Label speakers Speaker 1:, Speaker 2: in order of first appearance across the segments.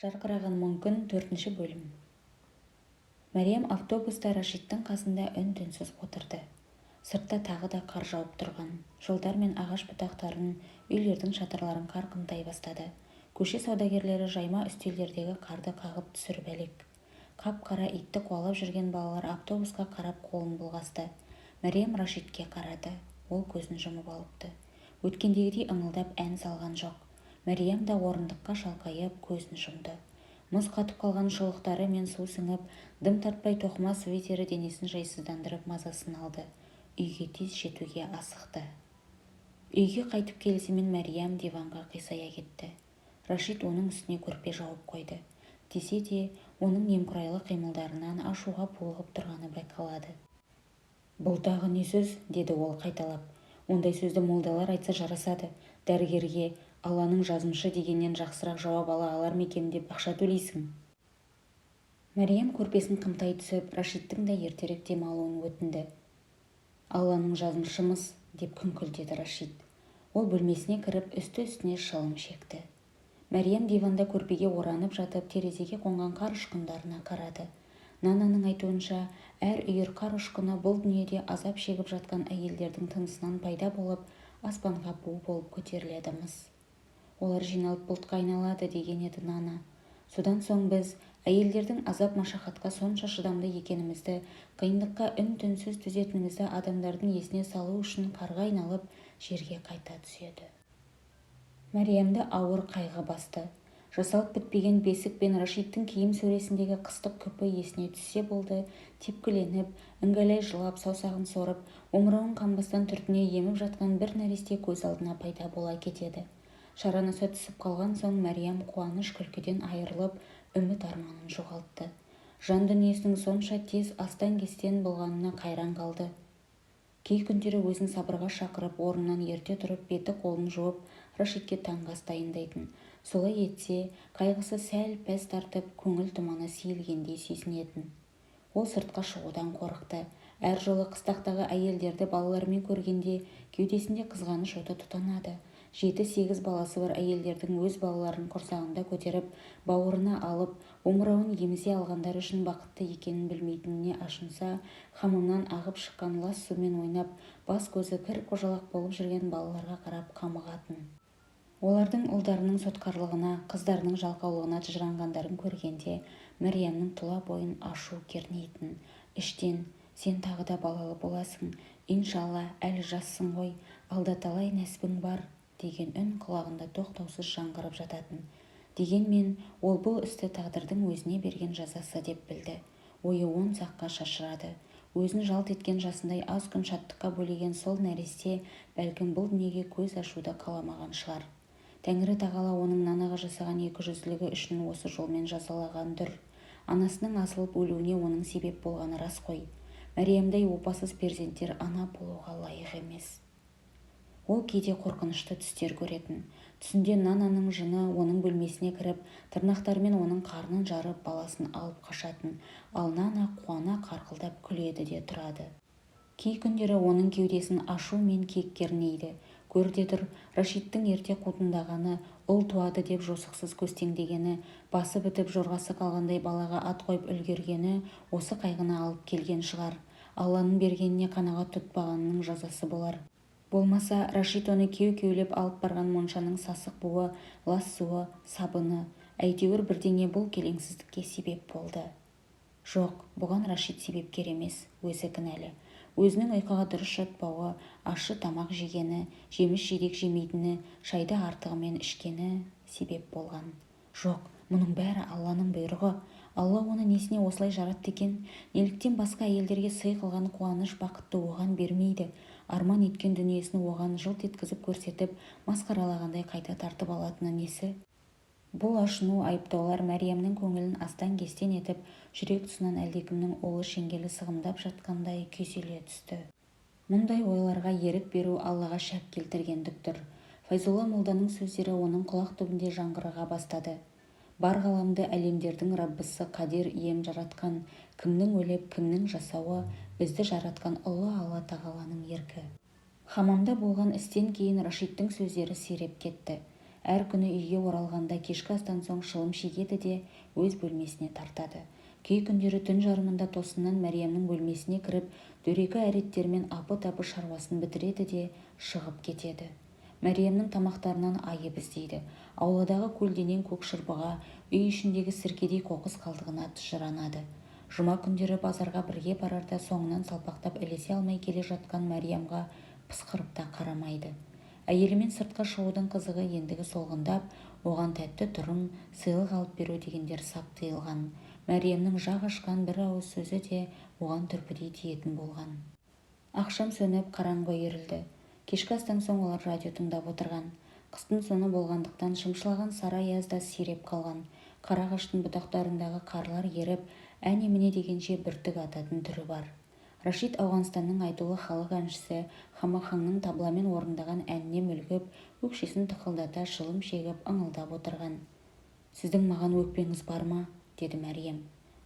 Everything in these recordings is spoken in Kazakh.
Speaker 1: Жарқыраған мүмкін 4-ші бөлім. Мәриям автобуста Рашидтің қасында үн-түнсіз отырды. Сыртта тағы да қар жауып тұрған. Жолдар мен ағаш бұтақтарын, үйлердің шатырларын қар қымтай бастады. Көше саудагерлері жайма үстелдердегі қарды қағып түсіріп әлек. Қап-қара итті қуалап жүрген балалар автобусқа қарап қолын бұлғасты. Мәриям Рашидке қарады. Ол көзін жұмып алыпты. Өткендегідей ыңылдап ән салған жоқ. Мәриям да орындыққа шалқайып көзін жұмды. Мұз қатып қалған шұлықтары мен су сіңіп, дым тартпай тоқыма свитері денесін жайсыздандырып мазасын алды. Үйге тез жетуге асықты. Үйге қайтып келісімен Мәриям диванға қисая кетті. Рашид оның үстіне көрпе жауып қойды. Десе де, оның немқұрайлы қимылдарынан ашуға булығып тұрғаны байқалады. «Бұл тағы не сөз?» деді ол қайталап. «Ондай сөзді молдалар айтса жарасады. Дәрігерге Алланың жазымшы дегеннен жақсырақ жауап ала алар ма екем деп ақша төлейсің». Мәриям көрпесін қымтай түсіп, Рашидтің да ертерек демалуын өтінді. «Алланың жазымшымыз», деп күңкілдеді Рашид. Ол бөлмесіне кіріп, үсті-үстіне шылым шекті. Мәриям диванда көрпеге оранып жатып, терезеге қонған қар ұшқындарына қарады. Нананың айтуынша, әр үйір қар ұшқыны бұл дүниеде азап шегіп жатқан әйелдердің тынысынан пайда болып, аспанға бу болып көтеріледі мыс. Олар жиналып бұлтқа айналады деген еді Нана. Содан соң біз әйелдердің азап машақатқа сонша шыдамды екенімізді, қиындыққа үн-түнсіз төзетінімізді адамдардың есіне салу үшін қарға айналып жерге қайта түседі. Мәриямды ауыр қайғы басты. Жасалып бітпеген бесік пен Рашидтің киім сөресіндегі қыстық күпі есіне түссе болды, тепкіленіп, іңгәлай жылап, саусағын сорып, омырауын қанбастан түртіне еміп жатқан бір нәресте көз алдына пайда бола кетеді. Шаранасы түсіп қалған соң Мәриям қуаныш күлкіден айырылып, үміт арманын жоғалтты. Жан дүниесінің сонша тез астан-кестен болғанына қайран қалды. Кей күндері өзін сабырға шақырып, орнынан ерте тұрып, беті қолын жуып, Рашидке таңғы ас дайындайтын. Солай етсе, қайғысы сәл пәс тартып, көңіл тұманы сейілгендей сезінетін. Ол сыртқа шығудан қорықты. Әр жолы қыстақтағы әйелдерді балалармен көргенде, кеудесінде қызғаныш оты тұтанады. 7-8 баласы бар әйелдердің өз балаларын құрсағында көтеріп, бауырына алып, омырауын емізе алғандар үшін бақытты екенін білмейтініне ашынса, хамымнан ағып шыққан лас сумен ойнап, бас-көзі кір-қожалақ болып жүрген балаларға қарап қамығатын. Олардың ұлдарының сотқарлығына, қыздарының жалқаулығына тыжыраңғандарын көргенде, Мәриямның тұла бойын ашу кернейтін. Іштен, сен тағы да балалы боласың, иншалла, әлі жассың ғой, алда талай нәсібің бар, деген үн құлағында тоқтаусыз жаңғырып жататын. Дегенмен, ол бұл істі тағдырдың өзіне берген жазасы деп білді. Ойы он саққа шашырады. Өзін жалт еткен жасындай аз күн шаттыққа бөлеген сол нәресте бәлкім бұл дүниеге көз ашуды қаламаған шығар. Тәңірі тағала оның Нанаға жасаған екіжүзділігі үшін осы жолмен жазалаған дүр. Анасының асылып өлуіне оның себеп болғаны рас қой. Мәриямдай опасыз перзенттер ана болуға лайық емес. Ол кейде қорқынышты түстер көретін. Түсінде Нананың жыны оның бөлмесіне кіріп, тырнақтарымен оның қарнын жарып, баласын алып қашатын, ал Нана қуана қарқылдап күледі де тұрады. Кей күндері оның кеудесін ашу мен кек кернейді. Көрде тұр, Рашидтің ерте қутындағаны, ұл туады деп жосықсыз көстеңдегені, басы бітіп жорғасы қалғандай балаға ат қойып үлгергені осы қайғыны алып келген шығар. Алланың бергеніне қанағат тұтпағанның жазасы болар. Болмаса, Рашид оны кеу-кеулеп алып барған моншаның сасық буы, лас суы, сабыны, әйтеуір бірдеңе бұл келеңсіздікке себеп болды. Жоқ, бұған Рашид себепкер емес, өзі кінәлі. Өзінің ұйқыға дұрыс жатпауы, ащы тамақ жегені, жеміс-жидек жемейтіні, шайды артығымен ішкені себеп болған. Жоқ, мұның бәрі Алланың бұйрығы. Алла оны несіне осылай жаратты екен? Неліктен басқа әйелдерге сый қылған қуаныш бақытты оған бермейді? Арман еткен дүниесін оған жылт еткізіп көрсетіп, масқаралағандай қайта тартып алатыны несі? Бұл ашыну айыптаулар Мәриямның көңілін астан-кестен етіп, жүрек тұсынан әлдекімнің улы шеңгелі сығымдап жатқандай күйзеле түсті. Мұндай ойларға ерік беру Аллаға шәк келтіргендіктір. Файзолла молданың сөздері оның құлақ түбінде жаңғырыға бастады. Бар ғаламды әлемдердің Раббысы Қадир ием жаратқан, кімнің өлеп, кімнің жасауы, бізді жаратқан ұлы Алла тағаланың еркі. Хамамда болған істен кейін Рашидтің сөздері сиреп кетті. әр күні үйге оралғанда кешкі астан соң шылым шегеді де өз бөлмесіне тартады. Кей күндері түн жарымында тосыннан Мәриямның бөлмесіне кіріп, дөрекі әредтермен апы-тапы шаруасын бітіреді де шығып кетеді. Мәриямның тамақтарынан айып іздейді. Ауладағы көлденең көк шырпыға, үй ішіндегі сіркедей қоқыс қалдығына тыжыранады. Жұма күндері базарға бірге барарда соңынан салпақтап ілесе алмай келе жатқан Мәриямға пысқырып та қарамайды. Әйелімен сыртқа шығудың қызығы ендігі солғындап, оған тәтті тұрым, сыйлық алып беру дегендер сап тыйылған. Мәриямның жақ ашқан бір ауыз сөзі де оған түрпідей тиетін болған. Ақшам сөніп, қараңғы үйірілді. Кешкі астан соң олар радио тыңдап отырған. Қыстың соңы болғандықтан шымшылаған сары аязда сиреп қалған. Қара ағаштың бұтақтарындағы қарлар еріп, әне-міне дегенше бүртік ататын түрі бар. Рашид Ауғанстанның айтулы халық әншісі Хамахаңның табламен орындаған әніне мүлгіп, өкшесін тықылдата шылым шегіп ыңылдап отырған. «Сіздің маған өкпеңіз бар ма?» деді Мәриям.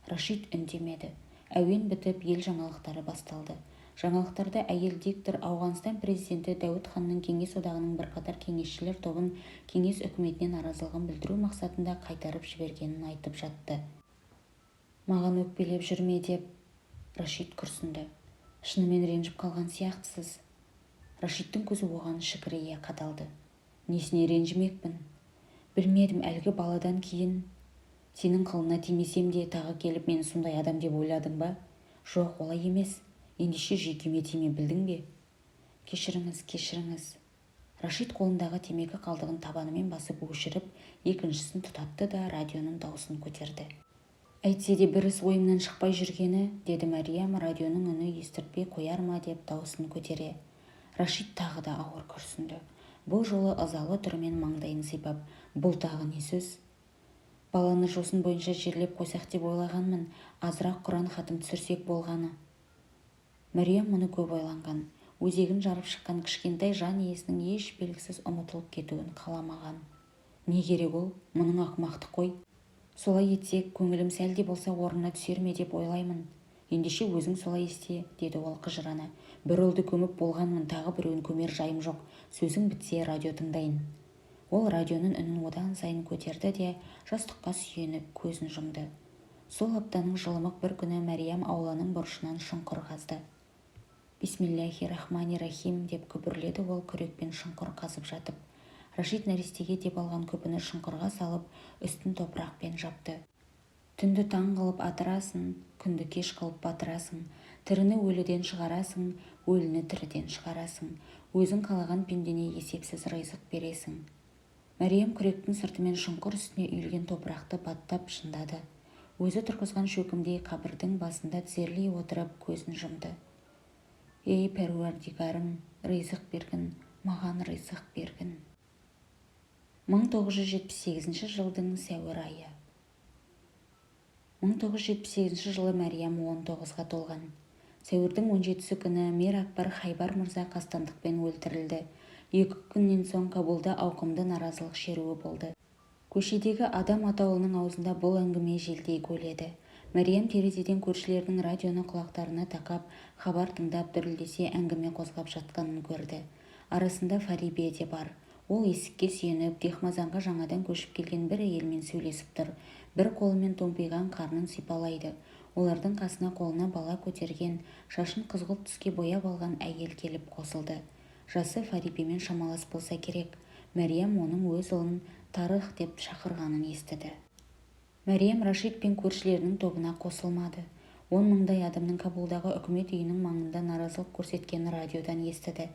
Speaker 1: Рашид үндемеді. Әуен бітіп, ел жаңалықтары басталды. Жаңалықтарда әйел диктор Ауғанстан президенті Дәуіт ханның Кеңес одағының бірқатар кеңесшілер тобын кеңес үкіметіне наразылығын білдіру мақсатында қайтарып жібергенін айтып жатты. «Маған өкпелеп жүрме» деп Рашид күрсінді. «Шынымен ренжіп қалған сияқтысыз». Рашидтің көзі оған шікірейе қадалды. «Несіне ренжімекпін? Білмедім, әлгі баладан кейін сенің қылына тимесем де тағы келіп мені сондай адам деп ойладың ба? Жоқ, олай емес. Ендеше жүйкеме тиме, білдің бе?» Кешіріңіз. Рашид қолындағы темекі қалдығын табанымен басып өшіріп, екіншісін тұтатты да радионың дауысын көтерді. «Әйтсе де бір іс ойымнан шықпай жүргені», деді Мәриям, радионың үні естіртпей қояр ма деп дауысын көтере. Рашид тағы да ауыр күрсінді. Бұл жолы ызалы түрмен маңдайын сипап, «Бұл тағы не сөз?» «Баланы жосын бойынша жерлеп қойсақ деп ойлағанмын, азырақ Құран хатым түсірсек болғаны». Мәриям мұны көп ойланған. Өзегін жарып шыққан кішкентай жан иесінің еш белгісіз ұмытылып кетуін қаламаған. «Не керек ол? Мұның ақымақтық қой. Солай етсек, көңілім сәл де болса орнына түсер ме деп ойлаймын». «Ендеше өзің солай істе», деді ол қыжырана. «Бір ұлды көміп болғанмын, тағы біреуін көмер жайым жоқ. Сөзің бітсе радио тыңдайын». Ол радионың үнін одан сайын көтерді де жастыққа сүйеніп көзін жұмды. Сол аптаның жылымық бір күні Мәриям ауланың бұрышынан шұңқыр қазды. «Бисмиллахи-рахмани-рахим» деп күбірледі ол күрекпен шұңқыр қазып жатып. Рашид нәрестеге деп алған күпіні шұңқырға салып, үстін топырақпен жапты. «Түнді таң қылып атырасың, күнді кеш қылып батырасың, тіріні өліден шығарасың, өліні тіріден шығарасың, өзің қалаған пендене есепсіз ризық бересің». Мәриям күректің сыртымен шұңқыр үстіне үйілген топырақты баттап шындады. Өзі тұрғызған шөкімдей қабірдің басында тізерлей отырып көзін жұмды. «Ей пәруардигарым, ризық бергін, маған ризық бергін». 1978 жылдың сәуір айы. 1978 жылы Мәриям 19-ға толған. Сәуірдің 17-сі күні Мир Акбар Хайбар мырза қастандықпен өлтірілді. 2 күннен соң Кабулда ауқымды наразылық шеруі болды. Көшедегі адам атаулының аузында бұл әңгіме желдей гуледі. Мәриям терезеден көршілердің радионы құлақтарына тақап, хабар тыңдап дүрілдесе әңгіме қозғап жатқанын көрді. Арасында Фарибе де бар. Ол есікке сүйеніп, Дехмазанға жаңадан көшіп келген бір әйелмен сөйлесіп тұр. Бір қолымен томпиған қарнын сипалайды. Олардың қасына қолына бала көтерген, шашын қызғылт түске бояп алған әйел келіп қосылды. Жасы Фарибемен шамалас болса керек. Мәриям оның өз ұлын Тарых деп шақырғанын естіді. Мәриям Рашид пен көршілерінің тобына қосылмады. 10 мыңдай адамның Кабулдағы үкімет үйінің маңында наразылық көрсеткені радиодан естіді.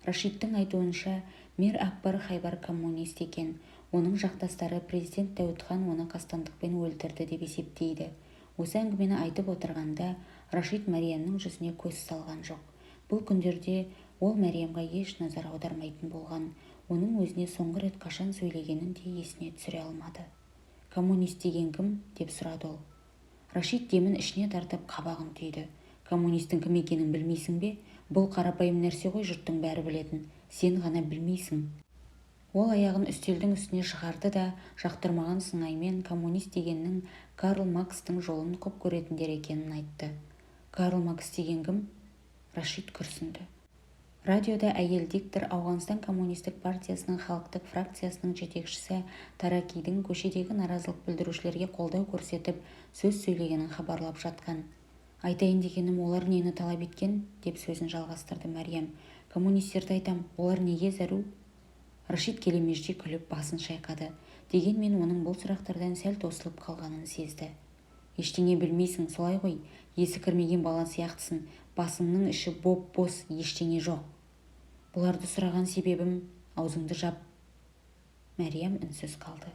Speaker 1: Рашидтің айтуынша, Мир Акбар Хайбар коммунист екен. Оның жақтастары президент Дәуіт хан оны қастандықпен өлтірді деп есептейді. Осы әңгімені айтып отырғанда Рашид Мәриямның жүзіне көз салған жоқ. Бұл күндерде ол Мәриямға еш назар аудармайтын болған. Оның өзіне соңғы рет қашан сөйлегенін де есіне түсіре алмады. «Коммунист деген кім?» деп сұрады ол. Рашид демін ішіне тартып қабағын түйді. «Коммунистің кім екенін білмейсің бе? Бұл қарапайым нәрсе ғой, жұрттың бәрі білетін. Сен ғана білмейсің». Ол аяғын үстелдің үстіне шығарды да жақтырмаған сыңаймен коммунист дегеннің Карл Маркстың жолын құп көретіндер екенін айтты. «Карл Маркс деген кім?» Рашид күрсінді. Радиода әйел диктор Ауғанстан коммунистік партиясының халықтық фракциясының жетекшісі Таракидің көшедегі наразылық білдірушілерге қолдау көрсетіп сөз сөйлегенін хабарлап жатқан. Айтайын дегенім, олар нені талап еткен, деп сөзін жалғастырды Мәриям. Коммунистерді айтам, олар неге зәру? Рашид келемеждей күліп басын шайқады. Дегенмен оның бұл сұрақтардан сәл тосылып қалғанын сезді. Ештеңе білмейсің, солай ғой, есі кірмеген бала сияқтысың, басыңның іші боп-бос, ештеңе жоқ. Бұларды сұраған себебім, аузыңды жап. Мәриям үнсіз қалды.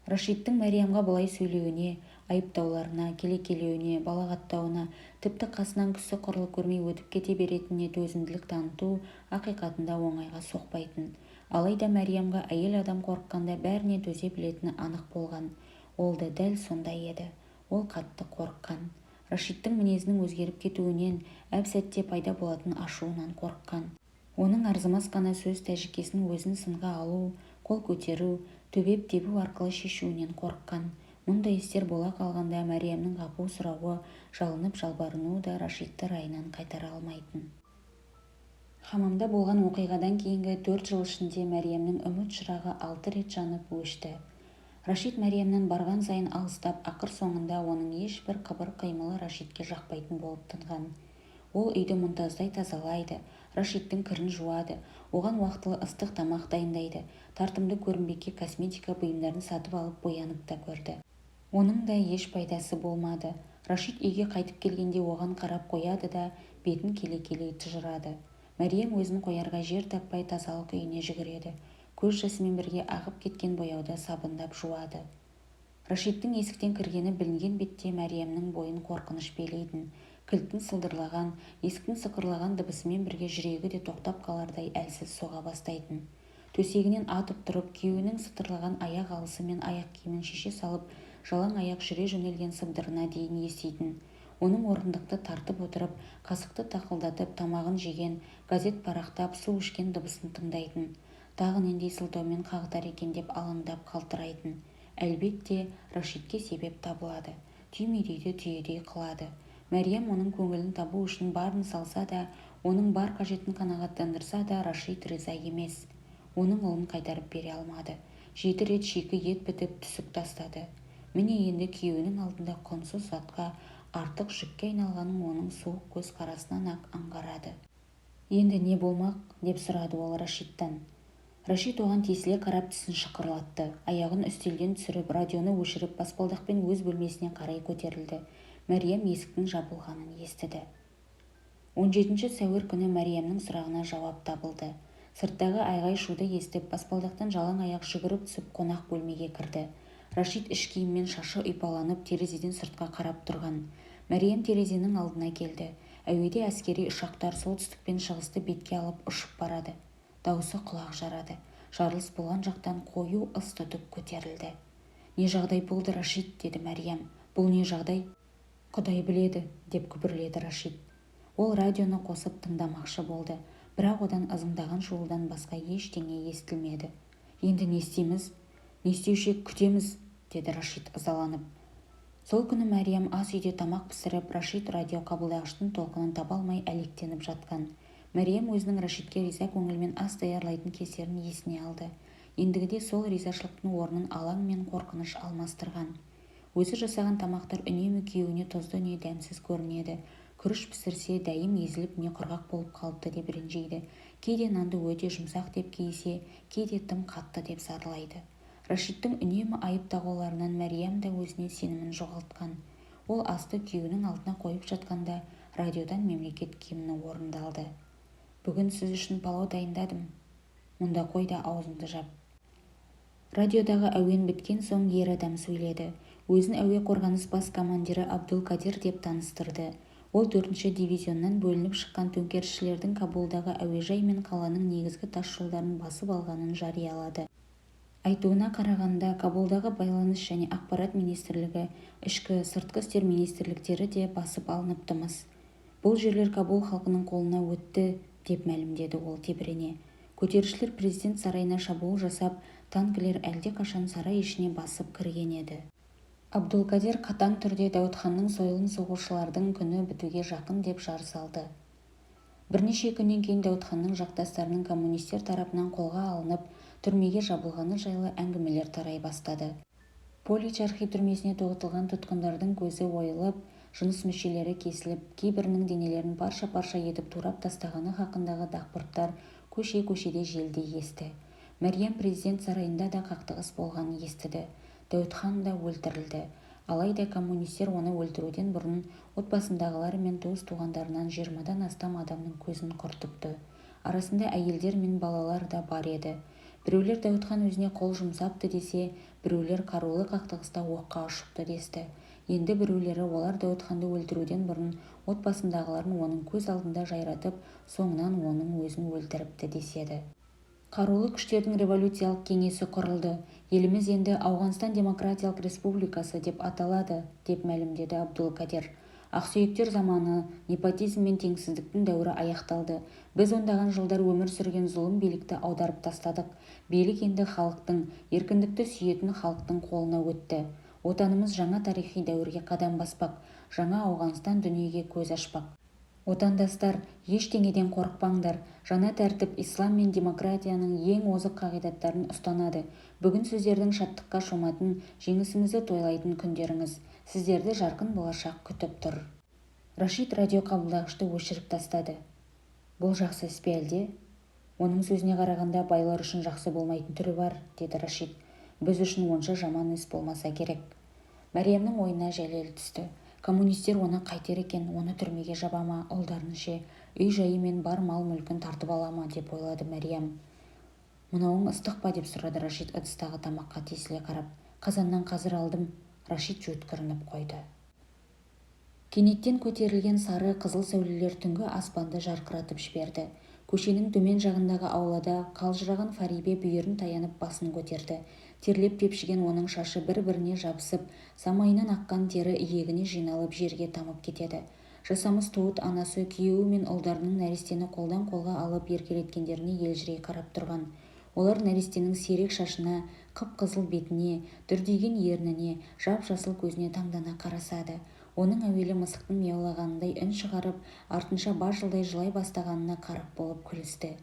Speaker 1: Рашидтің Мәриямға бұлай сөйлеуіне, айыптауларына, келекелеуіне, балағаттауына, тіпті қасынан кісі құрлы көрмей өтіп кете беретініне төзімділік таныту ақиқатында оңайға соқпайтын. Алайда Мәриямға әйел адам қорыққанда бәріне төзе білетіні анық болған. Ол да дәл сондай еді. Ол қатты қорыққан. Рашидтің мінезінің өзгеріп кетуінен, әп-сәтте пайда болатын ашуынан қорыққан. Оның арзымас қана сөз тәжікесінің өзін сынға алу, қол көтеру, төбеп тебу арқылы шешуінен қорыққан. Мұндай істер бола қалғанда Мәриямның ғапу сұрауы, жалынып жалбарынуы да Рашидті райынан қайтара алмайтын. Хамамда болған оқиғадан кейінгі 4 жыл ішінде Мәриямның үміт шырағы 6 рет жанып өшті. Рашид Мәриямнан барған сайын алыстап, ақыр соңында оның ешбір қыбыр қимылы Рашидке жақпайтын болып тынған. Ол үйді мұнтаздай тазалайды, Рашидтің кірін жуады, оған уақытылы ыстық тамақ дайындайды, тартымды көрінбекке косметика бұйымдарын сатып алып боянып та көрді. Оның да еш пайдасы болмады. Рашид үйге қайтып келгенде оған қарап қояды да бетін келе-келе тыжырады. Мәриям өзін қоярға жер таппай тазалық үйіне жүгіреді. Көз жасымен бірге ағып кеткен бояуды сабындап жуады. Рашидтің есіктен кіргені білінген бетте Мәриямның бойын қорқыныш билейтін. Кілттің сылдырлаған, есіктің сықырлаған дыбысымен бірге жүрегі де тоқтап қалардай әлсіз соға бастайтын. Төсегінен атып тұрып, күйеуінің сытырлаған аяқ алысы мен аяқ киімін шеше салып, жалаң аяқ жүре жөнелген сыбдырына дейін еститін. Оның орындықты тартып отырып, қасықты тақылдатып, тамағын жеген, газет парақтап, су ішкен дыбысын тыңдайтын. Тағы нендей сылтаумен қағытар екен деп алаңдап қалтырайтын. Әлбетте, Рашидке себеп табылады. Түймедейді түйедей қылады. Мәриям оның көңілін табу үшін барын салса да, оның бар қажетін қанағаттандырса да, Рашид риза емес. Оның ұлын қайтарып бере алмады. 7 рет шикі ет бітіп түсік тастады. Міне енді күйеуінің алдында құнсыз затқа, артық жүкке айналғанын оның суық көз қарасынан ақ аңғарады. Енді не болмақ, деп сұрады ол Рашидтан. Рашид оған тесіле қарап тісін шықырлатты. Аяғын үстелден түсіріп, радионы өшіріп, баспалдақпен өз бөлмесіне қарай көтерілді. Мәриям есіктің жабылғанын естіді. 17 сәуір күні Мәриямның сұрағына жауап табылды. Сырттағы айғай-шуды естіп, баспалдақтан жалаң аяқ жүгіріп түсіп, қонақ бөлмеге кірді. Рашид іш киіммен шашы ұйпаланып, терезеден сыртқа қарап тұрған. Мәриям терезенің алдына келді. Әуеде әскери ұшақтар солтүстік пен шығысты бетке алып ұшып барады. Дауысы құлақ жарады. Жарылыс болған жақтан қою ыс тұтып көтерілді. Не жағдай болды, Рашид, деді Мәриям. Бұл не жағдай? Құдай біледі, деп күбірледі Рашид. Ол радионы қосып тыңдамақшы болды. Бірақ одан ызыңдаған шуылдан басқа ештеңе естілмеді. Енді не істейміз? Не істеуші күтеміз, деді Рашид ызаланып. Сол күні Мәриям ас үйде тамақ пісіріп, Рашид радио қабылдағыштың толқынын таба алмай әлектеніп жатқан. Мәриям өзінің Рашидке риза көңілмен ас даярлайтын кездерін есіне алды. Ендігіде сол ризашылықтың орнын алаң мен қорқыныш алмастырған. Өзі жасаған тамақтар үнемі күйеуіне тұзды не дәмсіз көрінеді. Күріш пісірсе дәйім езіліп не құрғақ болып қалыпты деп ренжиді. Кейде нанды өте жұмсақ деп кейсе, кейде тым қатты деп зарлайды. Рашидтің үнемі айып тағуларынан Мәриям да өзіне сенімін жоғалтқан. Ол асты күйеуінің алдына қойып жатқанда радиодан мемлекет гимні орындалды. Бүгін сіз үшін палау дайындадым. Мұнда қой да аузыңды жап. Радиодағы әуен біткен соң ер адам сөйледі. Өзін әуе қорғаныс бас командирі Абдул-Кадир деп таныстырды. Ол 4-ші дивизионнан бөлініп шыққан төңкерісшілердің Кабулдағы әуежай мен қаланың негізгі тас жолдарын басып алғанын жариялады. Айтуына қарағанда, Кабулдағы байланыс және ақпарат министрлігі, ішкі сыртқы істер министрліктері де басып алыныптымыз. Бұл жерлер Кабул халқының қолына өтті, деп мәлімдеді ол тебірене. Көтерілісшілер президент сарайына шабуыл жасап, танкілер әлде қашан сарай ішіне басып кірген еді. Абдул-Кадир қатаң түрде Дәуітханның сойылын соғушылардың күні бітуге жақын деп жар салды. Бірнеше күннен кейін Дәуітханның жақтастарының коммунистер тарапынан қолға алынып, түрмеге жабылғаны жайлы әңгімелер тарай бастады. Поличархи түрмесіне тоғытылған тұтқындардың көзі ойылып, жыныс мүшелері кесіліп, кейбірінің денелерін парша-парша етіп турап тастағаны хақындағы дақпырттар көше-көшеде желдей есті. Мәриям президент сарайында да қақтығыс болғанын естіді. Дәуітхан да өлтірілді. Алайда коммунистер оны өлтіруден бұрын отбасындағылары мен туыс-туғандарынан 20-дан астам адамның көзін құртыпты. Арасында әйелдер мен балалар да бар еді. Біреулер Дәуітхан өзіне қол жұмсапты десе, біреулер қарулы қақтығыста оққа ұшыпты десті. Енді біреулері олар Дәуітханды өлтіруден бұрын отбасындағыларын оның көз алдында жайратып, соңынан оның өзін өлтіріпті деседі. Қарулы күштердің революциялық кеңесі құрылды. Еліміз енді Ауғанстан Демократиялық Республикасы деп аталады, деп мәлімдеді Абдул-Кадир. Ақсүйектер заманы, непотизм мен теңсіздіктің дәуірі аяқталды. Біз ондаған жылдар өмір сүрген зұлым билікті аударып тастадық. Билік енді халықтың, еркіндікті сүйетін халықтың қолына өтті. Отанымыз жаңа тарихи дәуірге қадам баспақ, жаңа Ауғанстан дүниеге көз ашпақ. Отандастар, ештеңеден қорықпаңдар. Жаңа тәртіп ислам мен демократияның ең озық қағидаттарын ұстанады. Бүгін сіздердің шаттыққа шоматын, жеңісімізді тойлайтын күндеріңіз. Сіздерді жарқын болашақ күтіп тұр. Рашид радиоқабылдағышты өшіріп тастады. Бұл жақсы іс пе әлде? Оның сөзіне қарағанда байлар үшін жақсы болмайтын түрі бар, деді Рашид. Біз үшін онша жаман іс болмаса керек. Мәриямның ойына жәлел түсті. Коммунистер оны қайтер екен, оны түрмеге жабама, ұлдарын ше, үй-жайы мен бар мал-мүлкін тартып алама, деп ойлады Мәриям. Мынауың ыстық па, деп сұрады Рашид ыдыстағы тамаққа тесіле қарап. Қазаннан қазір алдым. Рашид жөткірініп қойды. Кенеттен көтерілген сары қызыл сәулелер түнгі аспанды жарқыратып жіберді. Көшенің төмен жағындағы аулада қалжыраған Фарибе бүйірін таянып басын көтерді. Терлеп тепшіген оның шашы бір-біріне жабысып, самайынан аққан тері иегіне жиналып жерге тамып кетеді. Жасамыс туыт анасы күйеуі мен ұлдарының нәрестені қолдан қолға алып еркелеткендеріне елжірей қарап тұрған. Олар нәрестенің сирек шашына, қып-қызыл бетіне, дүрдиген ерніне, жап-жасыл көзіне таңдана қарасады. Оның әуелі мысықтың мияулағанындай үн шығарып, артынша бажылдай жылай бастағанына қарық болып күлісті.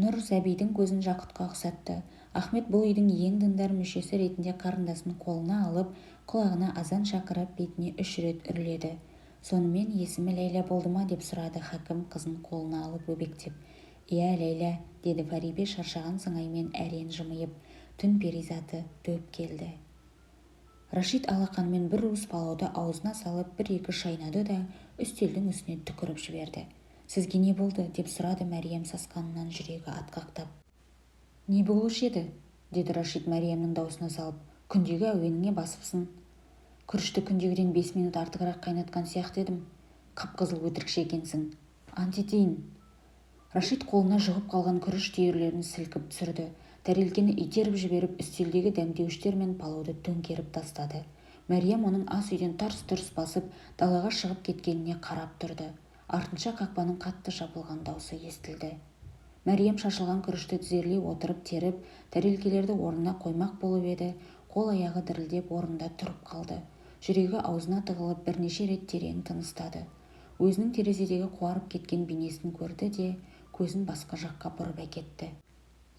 Speaker 1: Нұр Зәбидің көзін Жақұтқа ұқсатты. Ахмет бұл үйдің ең діндар мүшесі ретінде қарындасын қолына алып, құлағына азан шақырып, бетіне 3 рет үрледі. Сонымен есімі Ләйлә болды ма, деп сұрады хакім қызын қолына алып өбектеп. Иә, Ләйлә, деді Фарибе шаршаған сыңаймен әрен жымиып. Түн перизаты дөп келді. Рашид алақанмен бір уыс палауды аузына салып, 1-2 шайнады да үстелдің үстіне түкіріп жіберді. Сізге не болды, деп сұрады Мәриям сасқанынан жүрегі атқақтап. Не болушы еді, деді Рашид Мәриямның даусына салып. Күндегі әуеніңе басыпсың. Күрішті күндегіден 5 минут артығырақ қайнатқан сияқты едім. Қып-қызыл өтірікші екенсің. Ант етейін. Рашид қолына жұғып қалған күріш түйірлерін сілкіп түсірді. Тәрелкені итеріп жіберіп, үстелдегі дәмдеуіштер мен палауды төңкеріп тастады. Мәриям оның ас үйден тарс-тұрс басып, далаға шығып кеткеніне қарап тұрды. Артынша қақпаның қатты жабылған даусы естілді. Мәриям шашылған күрішті тізерлей отырып теріп, тәрелкелерді орнына қоймақ болып еді, қол-аяғы дірілдеп орнында тұрып қалды. Жүрегі аузына тығылып бірнеше рет терең тыныстады. Өзінің терезедегі қуарып кеткен бейнесін көрді де, көзін басқа жаққа бұрып әкетті.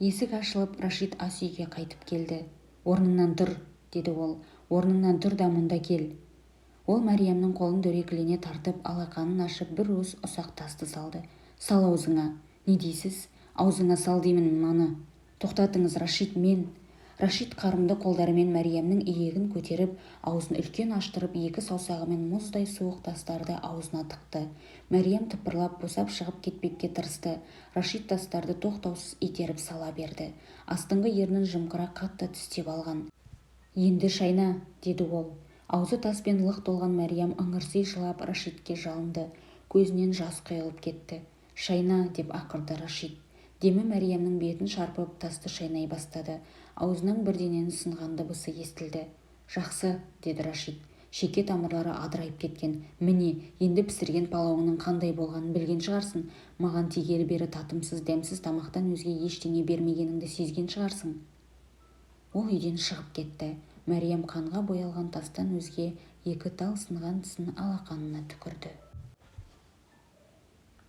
Speaker 1: Есік ашылып, Рашид ас үйге қайтып келді. Орныңнан тұр, деді ол. Орныңнан тұр да мұнда кел. Ол Мәриямның қолын дөрекілене тартып, алақанын ашып, бір уыс ұсақ тасты салды. Сал аузыңа. Не дейсіз? Аузыңа сал деймін мынаны. Тоқтатыңыз, Рашид, мен. Рашид қарымды қолдарымен Мәриямның иегін көтеріп, аузын үлкен аштырып, 2 саусағымен мұздай суық тастарды аузына тықты. Мәриям тыпырлап босап шығып кетпекке тырысты. Рашид тастарды тоқтаусыз итеріп сала берді. Астыңғы ернін жымқыра қатты тістеп алған. Енді шайна, деді ол. Аузы таспен лық толған Мәриям ыңырси жылап Рашидке жалынды. Көзінен жас құйылып кетті. Шайна, деп ақырды Рашид. Демі Мәриямның бетін шарпып, тасты шайнай бастады. Аузынан бірденен сынған дыбысы естілді. Жақсы, деді Рашид. Шеке тамырлары адырайып кеткен. Міне, енді пісірген палауының қандай болғанын білген шығарсың. Маған тигелі бері татымсыз, дәмсіз тамақтан өзге ештеңе бермегеніңді сезген шығарсың. Ол үйден шығып кетті. Мәриям қанға боялған тастан өзге 2 тал сынған тісін алақанына түкірді.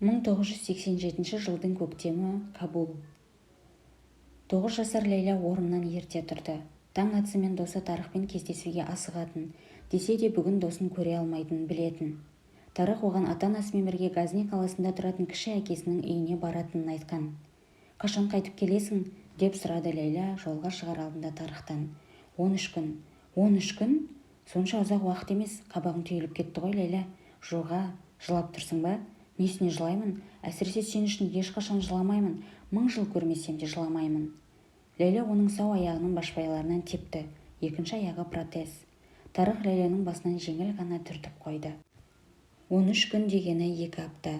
Speaker 1: 1987 жылдың көктемі, Кабул. 9 жасар Лейла орнынан ерте тұрды. Таң атысымен досы Тарықпен кездесуге асығатын, десе де бүгін досын көре алмайтынын білетін. Тарық оған ата-анасымен бірге Газни қаласында тұратын кіші әкесінің үйіне баратынын айтқан. «Қашан қайтып келесің?» деп сұрады Лейла жолға шығар алдында Тарықтан. 13 күн. 13 күн? Сонша ұзақ уақыт емес, қабағың түйіліп кетті ғой, Лейла. Жоға, жылап тұрсың ба? Несіне жылаймын? Әсіресе сен үшін ешқашан жыламаймын. 1000 жыл көрмесем де жыламаймын. Лейла оның сау аяғының башпайларынан тепті. Екінші аяғы протез. Тарық Лейляның басынан жеңіл ғана түртіп қойды. 13 күн дегені 2 апта.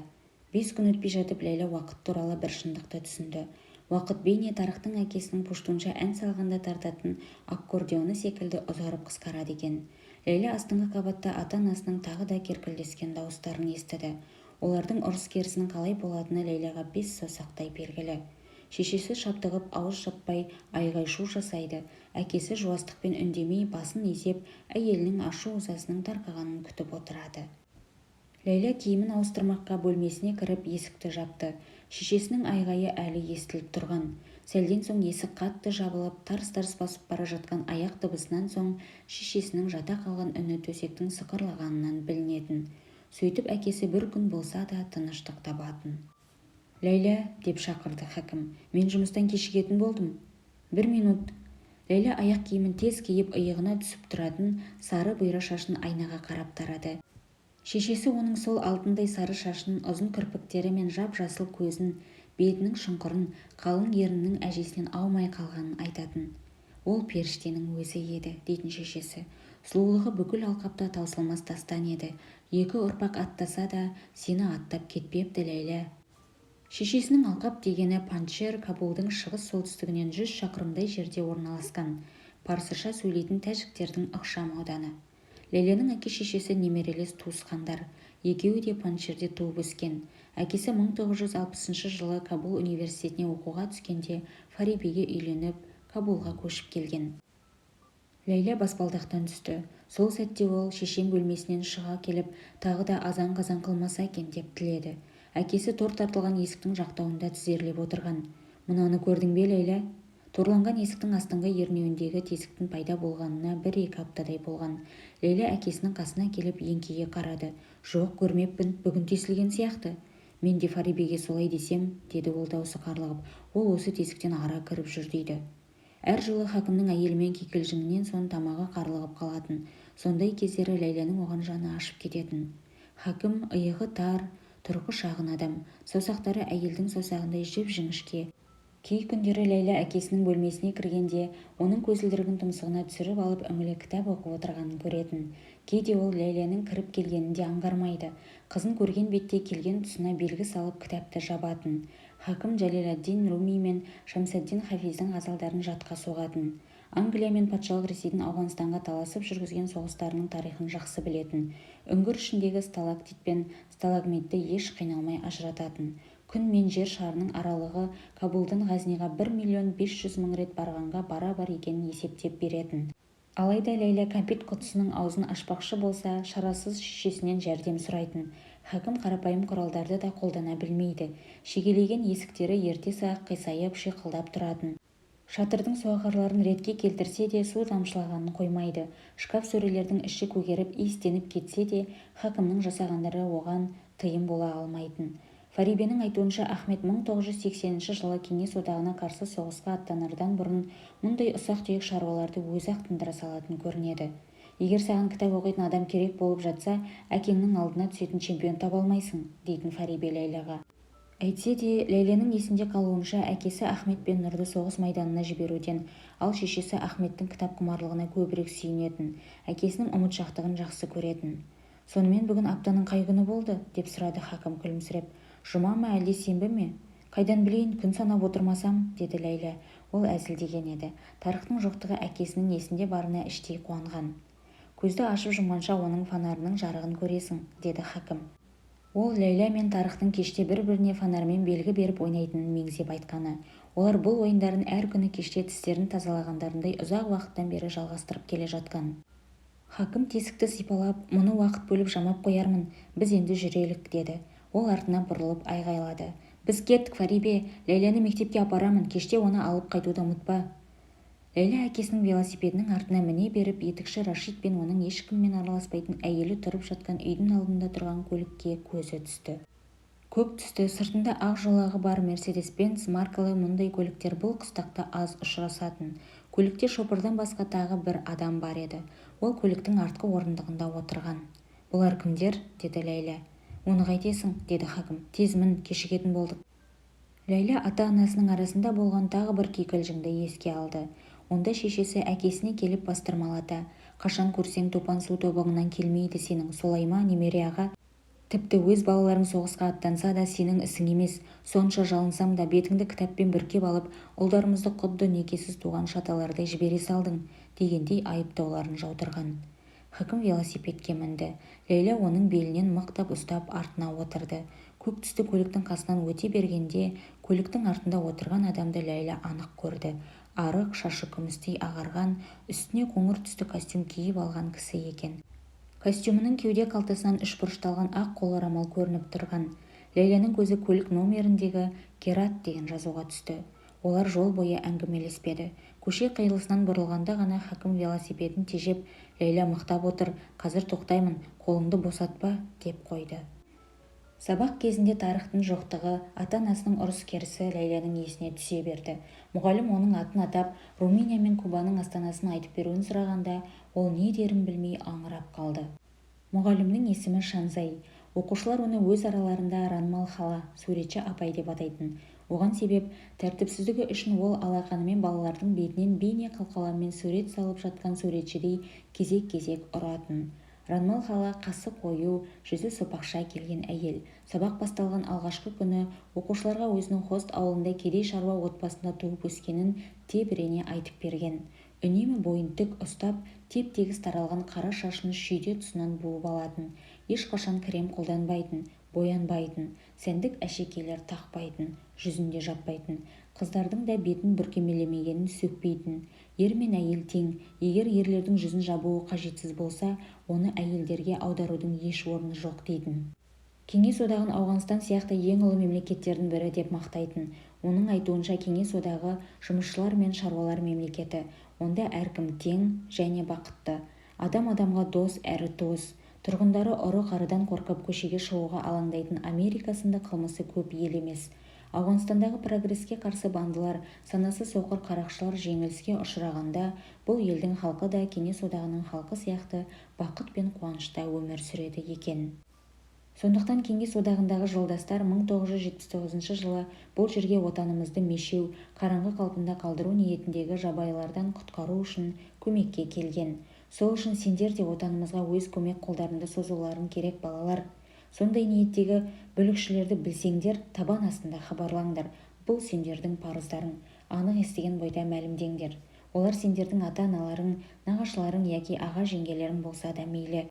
Speaker 1: 5 күн өтпей жатып Лейла уақыт туралы бір шындықты түсінді. Уақыт бейне Тарықтың әкесінің пуштунша ән салғанда тартатын аккордеоны секілді ұзарып қысқарады екен. Лейла астыңғы қабатта ата-анасының тағы да керкілдескен дауыстарын естіді. Олардың ұрыс-керісінің қалай болатыны Лейляға 5 саусақтай белгілі. Шешесі шаптығып ауыз жаппай айғай-шу жасайды. Әкесі жуастықпен үндемей басын изеп, әйелінің ашу-ызасының тарқағанын күтіп отырады. Лейла киімін ауыстырмаққа бөлмесіне кіріп есікті жапты. Шешесінің айғайы әлі естіліп тұрған. Сәлден соң есік қатты жабылып, тарс-тарс басып бара жатқан аяқ дыбысынан соң шешесінің жата қалған үні төсектің сықырлағанынан білінетін. Сөйтіп әкесі бір күн болса да тыныштық табатын. «Лейла», деп шақырды хакім, «мен жұмыстан кешігетін болдым». «1 минут». Лейла аяқ киімін тез киіп иығына түсіп тұратын сары бұйра шашын айнаға қарап тарады. Шешесі оның сол алтындай сары шашын, ұзын кірпіктері мен жап-жасыл көзін, бетінің шұңқырын, қалың еріннің әжесінен аумай қалғанын айтатын. «Ол періштенің өзі еді», дейтін шешесі. «Сұлулығы бүкіл алқапта таусылмас тастан еді. 2 ұрпақ аттаса да сені аттап кетпепті, Лейла». Шешесінің алқап дегені Панджшер Кабулдың шығыс-солтүстігінен 100 шақырымдай жерде орналасқан, парсыша сөйлейтін тәжіктердің ықшам ауданы. Лейленің әке-шешесі немерелес туысқандар. Екеуі де Панджшерде туып өскен. Әкесі 1960 жылы Кабул университетіне оқуға түскенде Фарибиге үйленіп, Кабулға көшіп келген. Лейла баспалдақтан түсті. Сол сәтте ол шешем бөлмесінен шыға келіп, тағы да азан-қазан қылмаса екен деп тіледі. Әкесі тор тартылған есіктің жақтауында тізерлеп отырған. «Мынаны көрдің бе, Лейла?» Торланған есіктің астыңғы ернеуіндегі тесіктің пайда болғанына 1-2 аптадай болған. Лейла әкесінің қасына келіп еңкейе қарады. «Жоқ, көрмеппін, бүгін тесілген сияқты». «Мен де Фарибиге солай десем», деді ол даусы қарлығып. «Ол осы тесіктен ара кіріп жүр» дейді. Әр жылы хакімнің әйелімен кикілжіңінен соң тамағы қарлығып қалатын. Сондай кездері Лейляның оған жаны ашып кететін. Хакім иығы тар, тұрқы шағын адам, саусақтары әйелдің саусағындай жіп-жіңішке. Кей күндері Лейла әкесінің бөлмесіне кіргенде оның көзілдірігін тұмсығына түсіріп алып үңіле кітап оқып отырғанын көретін. Кейде ол Лейляның кіріп келгенін де аңғармайды. Қызын көрген бетте келген тұсына белгі салып кітапты жабатын. Хакім Джалаладдин Руми мен Шамсаддин Хафиздің ғазалдарын жатқа соғатын. Англия мен патшалық Ресейдің Ауғанстанға таласып жүргізген соғыстарының тарихын жақсы білетін. Үңгір ішіндегі сталактит пен сталагмитті еш қиналмай ажырататын. Күн мен жер шарының аралығы Кабулдан Ғазниға 1.500.000 рет барғанға бара-бар екенін есептеп беретін. Алайда Лейла кәмпит құтысының аузын ашпақшы болса, шарасыз шешесінен жәрдем сұрайтын. Хакім қарапайым құралдарды да қолдана білмейді. Шегелеген есіктері ерте-сақ қисайып шиқылдап тұратын. Шатырдың суағарларын ретке келтірсе де су тамшылағанын қоймайды. Шкаф сөрелердің іші көгеріп иістеніп кетсе де, хакімнің жасағандары оған тыйым бола алмайтын. Фарибенің айтуынша Ахмет 1980 жылы Кеңес одағына қарсы соғысқа аттанардан бұрын мұндай ұсақ-түйек шаруаларды өзі-ақ тындыра салатын көрінеді. «Егер саған кітап оқитын адам керек болып жатса, әкеңнің алдына түсетін чемпион таба алмайсың», дейтін Фарибе Лейляға. Әйтсе де, Лейленің есінде қалуынша әкесі Ахмет пен Нұрды соғыс майданына жіберуден, ал шешесі Ахметтің кітап құмарлығына көбірек сүйінетін, әкесінің ұмытшақтығын жақсы көретін. «Сонымен бүгін аптаның қай күні болды?» деп сұрады хакім күлімсіреп. «Жұма ма әлде сенбі ме?» «Қайдан білейін, күн санап отырмасам», деді Лейла. Ол әзілдеген еді. Тарықтың жоқтығы әкесінің есінде барына іштей қуанған. «Көзді ашып жұмғанша оның фонарының жарығын көресің», деді хакім. Ол Лейла мен Тарықтың кеште бір-біріне фонармен белгі беріп ойнайтынын меңзеп айтқаны. Олар бұл ойындарын әр күні кеште тістерін тазалағандарындай ұзақ уақыттан бері жалғастырып келе жатқан. Хакім тесікті сипалап, «Мұны уақыт бөліп жамап қоярмын, біз енді жүрелік», деді. Ол артына бұрылып айғайлады: «Біз кеттік, Фарибе, Ләйләні мектепке апарамын, кеште оны алып қайтуды ұмытпа». Ләйлә әкесінің велосипедінің артына міне беріп, етікші Рашид пен оның ешкіммен араласпайтын әйелі тұрып жатқан үйдің алдында тұрған көлікке көзі түсті. Көк түсті, сыртында ақ жолағы бар Мерседес-Бенц маркалы мұндай көліктер бұл қыстақта аз ұшырасатын. Көлікте шопырдан басқа тағы бір адам бар еді. Ол көліктің артқы орындығында отырған. «Бұлар кімдер?» деді Ләйлә. «Оны қайтесің?» деді хакім. «Тез мін, кешігетін болдық». Ләйлә ата-анасының арасында болған тағы бір кикілжіңді еске алды. Онда шешесі әкесіне келіп бастырмалата: «Қашан көрсең топан су тобығынан келмейді сенің, солай ма, немере аға? Тіпті өз балаларың соғысқа аттанса да сенің ісің емес. Сонша жалынсам да бетіңді кітаппен бүркеп алып, ұлдарымызды құдды некесіз туған шаталардай жібере салдың», дегендей айыптауларын жаудырған. Хакім велосипедке мінді. Ләйлә оның белінен мықтап ұстап артына отырды. Көк түсті көліктің қасынан өте бергенде, көліктің артында отырған адамды Ләйлә анық көрді. Арық, шашы күмістей ағарған, үстіне қоңыр түсті костюм киіп алған кісі екен. Костюмының кеуде қалтасынан үшбұрышталған ақ қолорамал көрініп тұрған. Ләйләнің көзі көлік номеріндегі «Герат» деген жазуға түсті. Олар жол бойы әңгімелеспеді. Көше қиылысынан бұрылғанда ғана хакім велосипедін тежеп: «Ләйлә мықтап отыр, қазір тоқтаймын, қолыңды босатпа», деп қойды. Сабақ кезінде тарихтың жоқтығы, ата-анасының ұрыс-керісі Ләйләнің есіне түсе берді. Мұғалім оның атын атап, Румыния мен Кубаның астанасын айтып беруін сұрағанда, ол не дерін білмей аңырап қалды. Мұғалімнің есімі Шанзай. Оқушылар оны өз араларында Ранмал хала, суретші апай деп атайтын. Оған себеп, тәртіпсіздігі үшін ол алақанымен балалардың бетінен бейне қалқаламмен сурет салып жатқан суретшідей кезек-кезек ұратын. Ранмал хала қасы қою, жүзі сопақша келген әйел. Сабақ басталған алғашқы күні оқушыларға өзінің хост ауылында кедей шаруа отбасында туып өскенін тебірене айтып берген. Үнемі бойын тік ұстап, теп-тегіс таралған қара шашын шүйде тұсынан буып алатын. Ешқашан крем қолданбайтын, боянбайтын, сәндік әшекейлер тақпайтын, жүзінде жаппайтын. Қыздардың да бетін бүркемелемегенін сөкпейтін. Ер мен әйел тең, егер ерлердің жүзін жабуы қажетсіз болса, оны әйелдерге аударудың еш орны жоқ дейтін. Кеңес одағын Ауғанстан сияқты ең ұлы мемлекеттердің бірі деп мақтайтын. Оның айтуынша Кеңес одағы жұмысшылар мен шаруалар мемлекеті. Онда әркім тең және бақытты. Адам адамға дос әрі туыс. Тұрғындары ұры-қарыдан қорқып көшеге шығуға алаңдайтын Америка сынды қылмысы көп ел емес. Ауғанстандағы прогреске қарсы бандылар, санасы соқыр қарақшылар жеңіліске ұшырағанда, бұл елдің халқы да Кеңес одағының халқы сияқты бақыт пен қуанышта өмір сүреді екен. Сондықтан Кеңес одағындағы жолдастар 1979 жылы бұл жерге отанымызды мешеу, қараңғы қалпында қалдыру ниетіндегі жабайылардан құтқару үшін көмекке келген. Сол үшін сендер де отанымызға өз көмек қолдарыңды созуларың керек, балалар. Сондай ниеттегі бүлікшілерді білсеңдер, табан астында хабарлаңдар. Бұл сендердің парыздарың. Анық естіген бойда мәлімдеңдер. Олар сендердің ата-аналарың, нағашыларың яки аға-жеңгелерің болса да мейлі.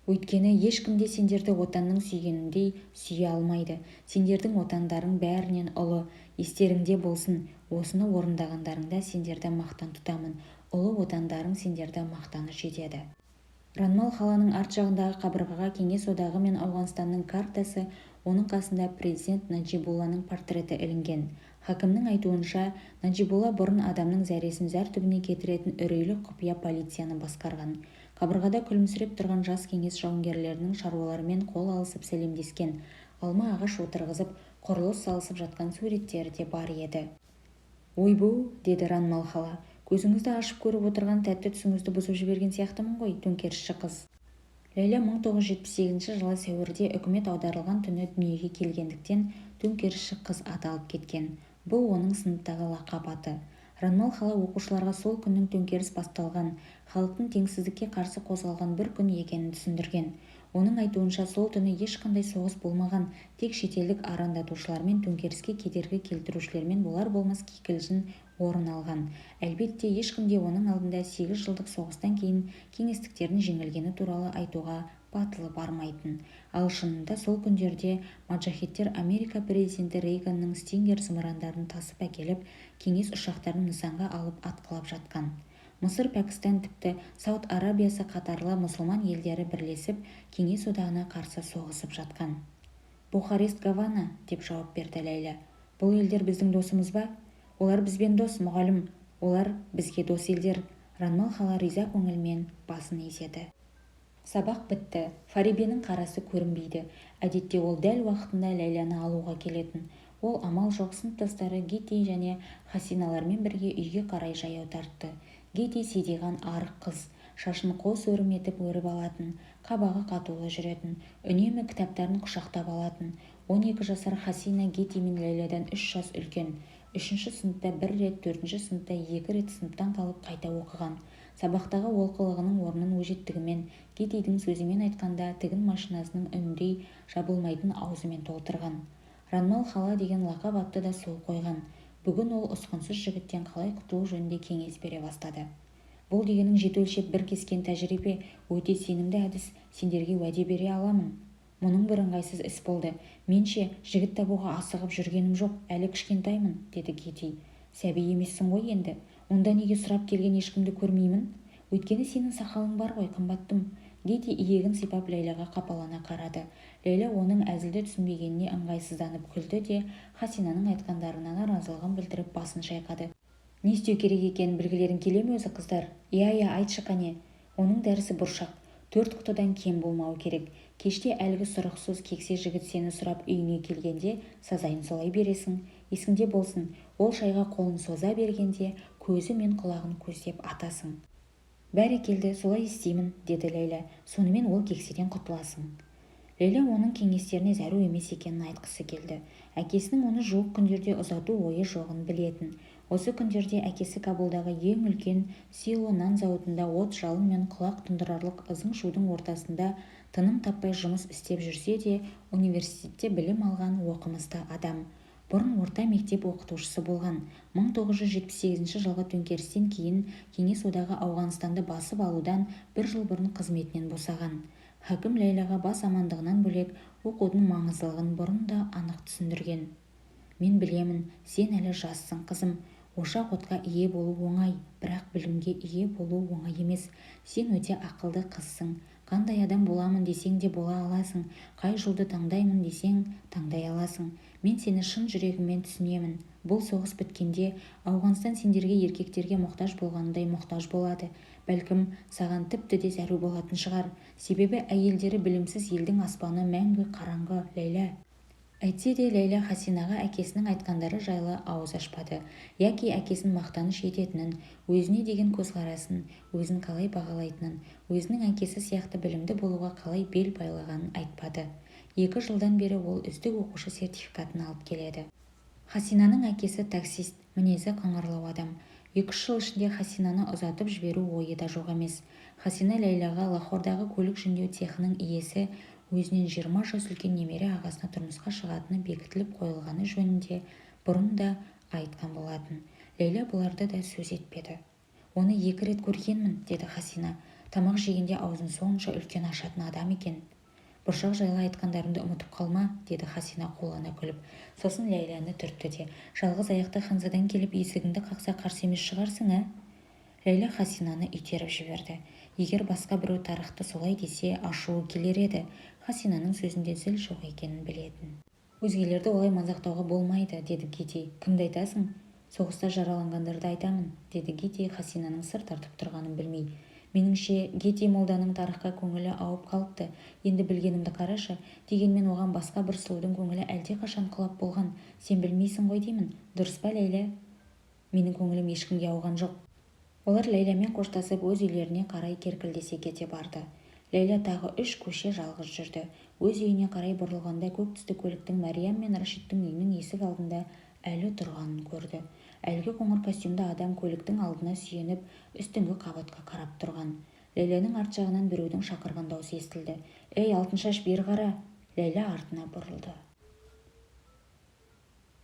Speaker 1: Өйткені ешкімде сендерді отанның сүйгеніндей сүйе алмайды. Сендердің отандарың бәрінен ұлы. Естеріңде болсын, осыны орындағандарыңда сендерді мақтан тұтамын. Ұлы отандарың сендерді мақтаны жетеді. Ранмал халаның арт жағындағы қабырғаға Кеңес одағы мен Ауғанстанның картасы, оның қасында президент Наджибулланың портреті ілінген. Хакімнің айтуынша, Наджибулла бұрын адамның зәресін зәр түбіне кетіретін үрейлі құпия полицияны басқарған. Қабырғада күлімсіреп тұрған жас кеңес жауынгерлерінің шаруалармен қол алысып сәлемдескен, алма ағаш отырғызып, құрылыс салысып жатқан суреттері де бар еді. «Ойбу», деді Ранмал хала, «көзіңізді ашып көріп отырған тәтті түсіңізді бұзып жіберген сияқтымын ғой, төңкерісші қыз». Ләйлә 1978 жылы сәуірде үкімет аударылған түні дүниеге келгендіктен төңкерісші қыз аталып кеткен. Бұл оның сыныптағы лақап аты. Ранмал хала оқушыларға сол күннің төңкеріс басталған, халықтың теңсіздікке қарсы қозғалған бір күн екенін түсіндірген. Оның айтуынша сол түні ешқандай соғыс болмаған, тек шетелдік арандатушылармен төңкеріске кедергі келтірушілермен болар болмас кикілжің орын алған. Әлбетте ешкімде оның алдында 8 жылдық соғыстан кейін кеңестіктердің жеңілгені туралы айтуға батылы бармайтын. Ал шынында сол күндерде маджахеттер Америка президенті Рейганның Стингер зымырандарын тасып әкеліп, кеңес ұшақтарын нысанға алып атқылап жатқан. Мысыр, Пәкістан, тіпті Сауд Арабиясы қатарлы мұсылман елдері бірлесіп, Кеңес одағына қарсы соғысып жатқан. Бухарест, Гавана, деп жауап берді Ләйлә. Бұл елдер біздің досымыз ба? Олар бізбен дос, мұғалім. Олар бізге дос елдер. Ранмал хала риза көңілмен басын изеді. Сабақ бітті. Фарибенің қарасы көрінбейді. Әдетте ол дәл уақытында Ләйләні алуға келетін. Ол амал жоқ, сыныптастары Гити және Хасиналармен бірге үйге қарай жаяу тартты. Гити сидиған арық қыз, шашын қос өрім етіп өріп алатын, қабағы қатулы жүретін, үнемі кітаптарын құшақтап алатын. 12 жасар Хасина Гити мен Ләйләден 3 жас үлкен. 3-ші сыныпта 1 рет, 4-ші сыныпта 2 рет сыныптан қалып қайта оқыған. Сабақтағы олқылығының орнын өжеттігімен, Гитидің сөзімен айтқанда тігін машинасының үніндей жабылмайтын аузымен толтырған. Ранмал хала деген лақап атты да сол қойған. Бүгін ол ұсқынсыз жігіттен қалай құтылу жөнінде кеңес бере бастады. Бұл дегенің жеті өлшеп бір кескен тәжірибе, өте сенімді әдіс, сендерге уәде бере аламын. Мұның бір ыңғайсыз іс болды. Менше жігіт табуға асығып жүргенім жоқ, әлі кішкентаймын, деді Гити. Сәби емессің ғой енді. Онда неге сұрап келген ешкімді көрмеймін? Өйткені сенің сақалың бар ғой, қымбаттым. Гити иегін сипап Ләйләға қапалана қарады. Ләйлә оның әзілді түсінбегеніне ыңғайсызданып күлді де, Хасинаның айтқандарына наразылығын білдіріп басын шайқады. Не істеу керек екенін білгілерің келе ме өзі, қыздар? Иә, айтшы қане. Оның дәрісі бұршақ. 4 құтыдан кем болмауы керек. Кеште әлгі сұрықсыз кексе жігіт сені сұрап үйіне келгенде сазайын солай бересің. Есіңде болсын, ол шайға қолын соза бергенде көзі мен құлағын көздеп атасың. Бәрекелді, солай істеймін, деді Ләйлә. Сонымен ол кекседен құтыласың. Ләйлә оның кеңестеріне зәру емес екенін айтқысы келді. Әкесінің оны жуық күндерде ұзату ойы жоғын білетін. Осы күндерде әкесі Кабулдағы ең үлкен Сило нан зауытында от жалын мен құлақ тұндырарлық ызың шудың ортасында тыным таппай жұмыс істеп жүрсе де, университетте білім алған оқымысты адам. Бұрын орта мектеп оқытушысы болған. 1978 жылғы төңкерістен кейін Кеңес одағы Ауғанстанды басып алудан 1 жыл бұрын қызметінен босаған. Хакім Ләйләға бас амандығынан бөлек оқудың маңыздылығын бұрын да анық түсіндірген. Мен білемін, сен әлі жассың, қызым. Ошақ отқа ие болу оңай, бірақ білімге ие болу оңай емес. Сен өте ақылды қызсың. Қандай адам боламын десең де бола аласың. Қай жолды таңдаймын десең таңдай аласың. Мен сені шын жүрегіммен түсінемін. Бұл соғыс біткенде Ауғанстан сендерге еркектерге мұқтаж болғандай мұқтаж болады. Бәлкім, саған тіпті де зәру болатын шығар. Себебі әйелдері білімсіз елдің аспаны мәңгі қараңғы, Ләйлә. Әйтсе де Ләйлә Хасинаға әкесінің айтқандары жайлы ауыз ашпады. Яки әкесін мақтаныш ететінін, өзіне деген көзқарасын, өзін қалай бағалайтынын, өзінің әкесі сияқты білімді болуға қалай бел байлағанын айтпады. 2 жылдан бері ол үздік оқушы сертификатын алып келеді. Хасинаның әкесі таксист, мінезі қыңырлау адам. 2 жыл ішінде Хасинаны ұзатып жіберу ойы да жоқ емес. Хасина Ләйләға Лахордағы көлік жөндеу цехының иесі өзінен 20 жас үлкен немере ағасына тұрмысқа шығатыны бекітіліп қойылғаны жөнінде бұрын да айтқан болатын. Ләйлә бұларды да сөз етпеді. Оны 2 рет көргенмін, деді Хасина. Тамақ жегенде аузын сонша үлкен ашатын адам екен. Бұршақ жайлы айтқандарымды ұмытып қалма, деді Хасина қолана күліп. Сосын Ләйләні түртті де, жалғыз аяқты Ханзадан келіп есігіңді қақса қарсы емес шығарсың, ә? Ләйлә Хасинаны итеріп жіберді. Егер басқа біреу тарихты солай десе, ашуы келер еді. Хасинаның сөзінде зіл жоқ екенін білетін. Өзгелерді олай мазақтауға болмайды, деді Гити. Кімді айтасың? Соғыста жараланғандарды айтамын, деді Гити Хасинаның сыр тартып тұрғанын білмей. Меніңше, Гити молданың тарихқа көңілі ауып қалыпты. Енді білгенімді қарашы, дегенмен оған басқа бір сұлудың көңілі әлде қашан құлап болған. Сен білмейсің ғой деймін. Дұрыс па, Ләйлә? Менің көңілім ешкімге ауған жоқ. Олар Ләйләмен қоштасып өз үйлеріне қарай керкілдесе кете барды. Ләйлә тағы 3 көше жалғыз жүрді. Өз үйіне қарай бұрылғанда көк түсті көліктің Мәриям мен Рашидтің үйінің есік алдында әлі тұрғанын көрді. Әлгі қоңыр костюмды адам көліктің алдына сүйеніп, үстіңгі қабатқа қарап тұрған. Ләйләнің арт жағынан біреудің шақырған даусы естілді. «Ей, Алтыншаш, бері қара!» Ләйлә артына бұрылды.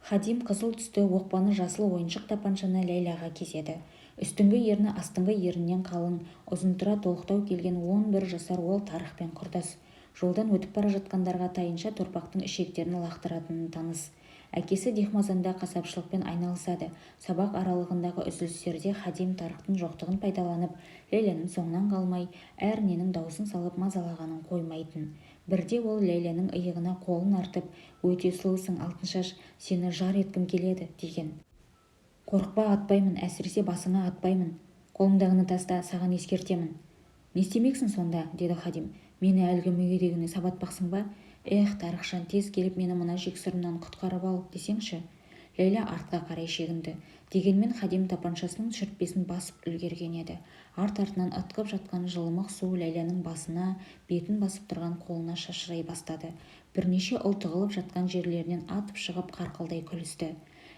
Speaker 1: Хадим қызыл түсті оқпаны жасыл ойыншық тапаншаны Ләйләға кезеді. Үстіңгі ерні астыңғы еріннен қалың, ұзынтұра толықтау келген 11 жасар ол тарихпен құрдас. Жолдан өтіп бара жатқандарға тайынша торпақтың ішектерін лақтыратынын таныс. Әкесі Дихмазанда қасапшылықпен айналысады. Сабақ аралығындағы үзілістерде Хадим тарихтың жоқтығын пайдаланып, Ләйләнің соңынан қалмай, әр ненің даусын салып мазалағанын қоймайтын. Бірде ол Ләйләнің иығына қолын артып, өте сұлусың алтыншаш, сені жар еткім келеді деген. Қорықпа, атпаймын, әсіресе басыңа атпаймын. Қолыңдағыны таста, саған ескертемін. Не істемексің сонда, деді Хадим. Мені әлгі мүгедегіні сабатпақсың ба? Тарықшан, тез келіп мені мына жексұрымнан құтқарып ал десеңші. Ләйлә артқа қарай шегінді. Дегенмен Хадим тапаншасының шүртпесін басып үлгерген еді. Арт-артынан ытқып жатқан жылымық су Ләйләнің басына, бетін басып тұрған қолына шашырай бастады. Бірнеше ұл тығылып жатқан жерлерінен атып шығып қарқылдай күлісті.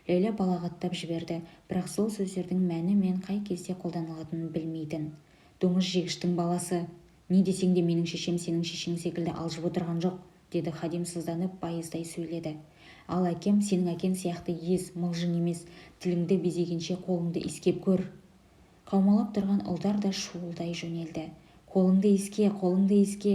Speaker 1: Ләйлә балағаттап жіберді, бірақ сол сөздердің мәні мен қай кезде қолданылатынын білмейтін. Доңыз жегіштің баласы, не десең де менің шешем сенің шешең секілді алжып отырған жоқ, деді Хадим сызданып байыздай сөйледі. Ал әкем сенің әкең сияқты ез, мылжың емес, тіліңді безегенше қолыңды иіскеп көр. Қаумалап тұрған ұлдар да шуылдай жөнелді. Қолыңды иіске, қолыңды иіске.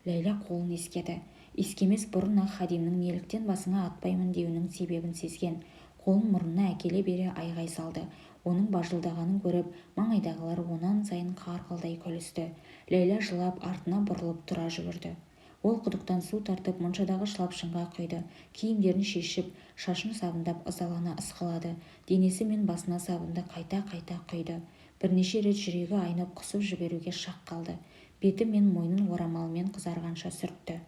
Speaker 1: Ләйлә қолын иіскеді. Иіскемес бұрын-ақ Хадимнің неліктен басыңа атпаймын деуінің себебін сезген. Қолын мұрнына әкеле бере айғай салды. Оның бажылдағанын көріп, маңайдағылар онан сайын қарқылдай күлісті. Ләйлә жылап артына бұрылып тұра жүгірді. Ол құдықтан су тартып моншадағы шылапшынға құйды. Киімдерін шешіп, шашын сабындап ызалана ысқылады. Денесі мен басына сабынды қайта-қайта құйды. Бірнеше рет жүрегі айнып құсып жіберуге шақ қалды. Беті мен мойнын орамалмен қызарғанша сүртті.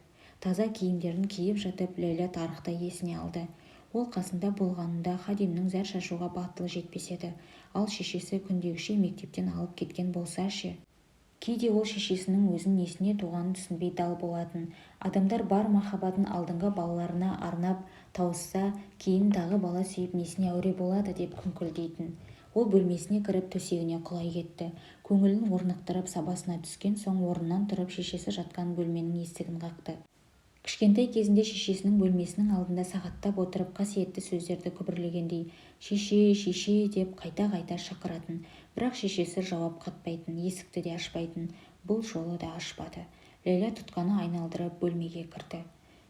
Speaker 1: Таза киімдерін киіп жатып, Ләйлә тарықтай есіне алды. Ол қасында болғанында Хадимнің зәр шашуға батылы жетпес еді. Ал шешесі күндегіше мектептен алып кеткен болса ше. Кейде ол шешесінің өзін несіне туғанын түсінбей дал болатын. Адамдар бар махаббатын алдыңғы балаларына арнап тауысса, кейін тағы бала сүйіп несіне әуре болады деп күңкілдейтін. Ол бөлмесіне кіріп төсегіне құлай кетті. Көңілін орнықтырып сабасына түскен соң орнынан тұрып шешесі жатқан бөлменің есігін қақты. Кішкентай кезінде шешесінің бөлмесінің алдында сағаттап отырып қасиетті сөздерді күбірлегендей «Шеше, шеше» деп қайта-қайта шақыратын. Бірақ шешесі жауап қатпайтын, есікті де ашпайтын. Бұл жолы да ашпады. Ләйлә тұтқаны айналдырып бөлмеге кірді.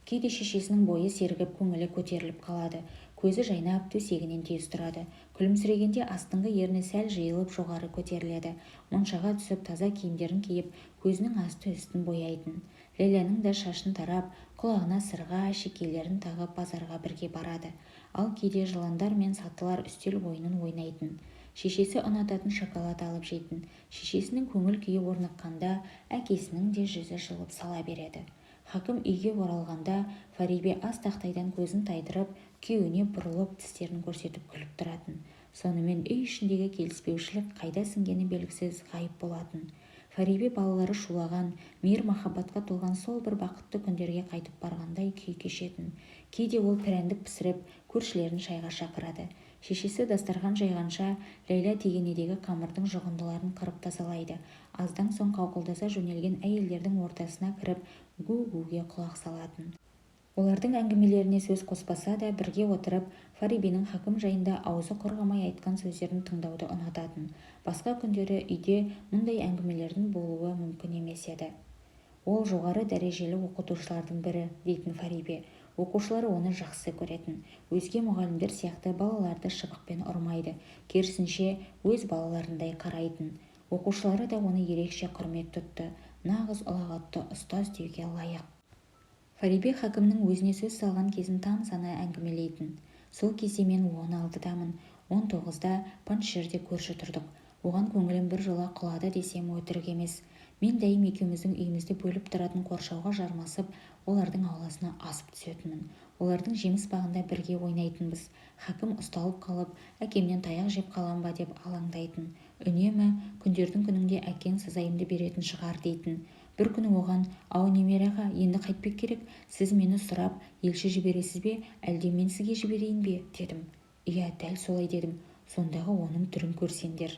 Speaker 1: Кейде шешесінің бойы сергіп, көңілі көтеріліп қалады. Көзі жайнап, төсегінен тез тұрады. Күлімсірегенде астыңғы ерні сәл жиылып жоғары көтеріледі. Моншаға түсіп, таза киімдерін киіп, көзінің асты-үстін бояйтын. Ләйләнің да шашын тарап, құлағына сырға, шекелерін тағып базарға бірге барады. Ал кейде жыландар мен сатылар үстел ойынын ойнайтын. Шешесі ұнататын шоколад алып жейтін. Шешесінің көңіл күйі орныққанда, әкесінің де жүзі жылып сала береді. Хакім үйге оралғанда Фарибе ас тақтайдан көзін тайдырып, күйеуіне бұрылып тістерін көрсетіп күліп тұратын. Сонымен үй ішіндегі келіспеушілік қайда сіңгені белгісіз ғайып болатын. Фарибе балалары шулаған, мейір-махаббатқа толған сол бір бақытты күндерге қайтып барғандай күй кешетін. Кейде ол пірәндік пісіріп, көршілерін шайға шақырады. Шешесі дастархан жайғанша Ләйлә тегенедегі қамырдың жұғындыларын қырып тазалайды. Аздан соң қауқылдаса жөнелген әйелдердің ортасына кіріп, гу-гуге құлақ салатын. Олардың әңгімелеріне сөз қоспаса да бірге отырып, Фарибенің Хакім жайында аузы құрғамай айтқан сөздерін тыңдауды ұнататын. Басқа күндері үйде мұндай әңгімелердің болуы мүмкін емес еді. Ол жоғары дәрежелі оқытушылардың бірі, дейтін Фарибе. Оқушылары оны жақсы көретін. Өзге мұғалімдер сияқты балаларды шыбықпен ұрмайды. Керісінше өз балаларындай қарайтын. Оқушылары да оны ерекше құрмет тұтты. Нағыз ұлағатты ұстаз деуге лайық. Фарибе Хакімнің өзіне сөз салған кезін там-сана әңгімелейтін. Сол кезде мен 16-дамын, 19-да Паншерде көрші тұрдық. Оған көңілім бір жола құлады десем өтірік емес. Мен дәйім екеуміздің үйімізді бөліп тұратын қоршауға жармасып, олардың ауласына асып түсетінмін. Олардың жеміс бағында бірге ойнайтынбыз. Хакім ұсталып қалып, әкемнен таяқ жеп қалам ба деп алаңдайтын. Үнемі күндердің күнінде әкең сазайымды беретін шығар дейтін. Бір күні оған, ау немере аға, енді қайтпек керек, сіз мені сұрап, елші жібересіз бе, әлде мен сізге жіберейін бе, дедім. Иә, дәл солай дедім. Сондағы оның түрін көрсеңдер.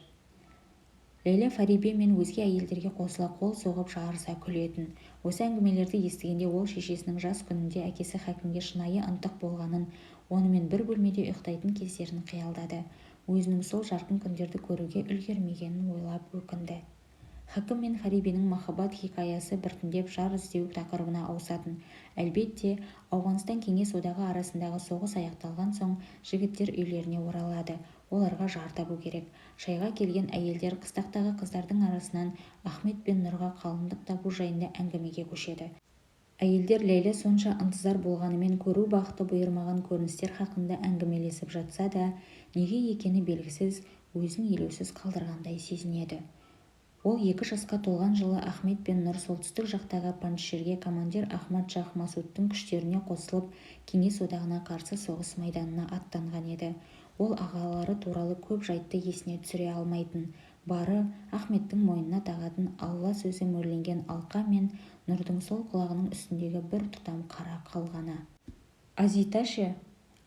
Speaker 1: Ләйлә Фарибе мен өзге әйелдерге қосыла қол соғып жарыса күлетін. Осы әңгімелерді естігенде ол шешесінің жас күнінде әкесі Хакімге шынайы ынтық болғанын, онымен бір бөлмеде ұйықтайтын кездерін қиялдады. Өзінің сол жарқын күндерді көруге үлгермегенін ойлап өкінді. Хакім мен Фарибенің махаббат хикаясы біртіндеп жар іздеу тақырыбына ауысатын. Әлбетте, Ауғанстан Кеңес одағы арасындағы соғыс аяқталған соң жігіттер үйлеріне оралады. Оларға жар табу керек. Шайға келген әйелдер қыстақтағы қыздардың арасынан Ахмет пен Нұрға қалыңдық табу жайында әңгімеге көшеді. Әйелдер Ләйлә сонша ынтызар болғанымен көру бақыты бұйырмаған көріністер хақында әңгімелесіп жатса да, неге екені белгісіз, өзін елеусіз қалдырғандай сезінеді. Ол 2 жасқа толған жылы Ахмет пен Нұр солтүстік жақтағы панджшерге командир Ахмад Шах Масудтың күштеріне қосылып, Кеңес одағына қарсы соғыс майданына аттанған еді. Ол ағалары туралы көп жайтты есіне түсіре алмайтын. Бары Ахметтің мойнына тағатын алла сөзі мөрленген алқа мен Нұрдың сол құлағының үстіндегі бір тұтам қара қалғаны. Азита ше?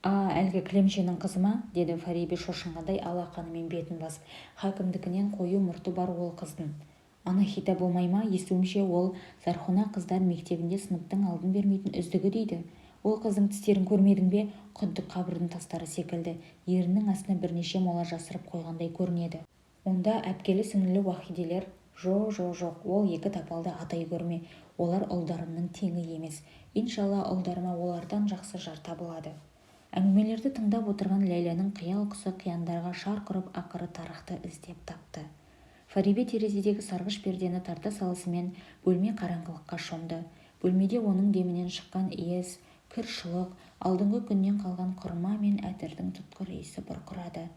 Speaker 1: Әлгі кілемшенің қызы ма? Деді Фарибе шошынғандай алақанымен бетін басып. Хакімдікінен қою мұрты бар ол қыздың. Анахита болмай ма? Естуімше ол Зархуна қыздар мектебінде сыныптың алдын бермейтін үздігі дейді. Ол қыздың тістерін көрмедің бе? Құдды қабірдің тастары секілді. Ерінің астына бірнеше мола жасырып қойғандай көрінеді. Онда әпкелі сіңілі уахиделер? Жоқ, ол 2 тапалды атай көрме. Олар ұлдарымның теңі емес. Иншалла ұлдарыма олардан жақсы жар табылады. Әңгімелерді тыңдап отырған Ләйләнің қиял құсы қияндарға шарқ ұрып ақыры тарақты іздеп тапты. Фарибе терезедегі сарғыш пердені тарта салысымен бөлме қараңғылыққа шомды. Бөлмеде оның демінен шыққан иіс, кір шұлық, алдыңғы күннен қалған құрма мен әтірдің тұтқыр иісі бұрқырады.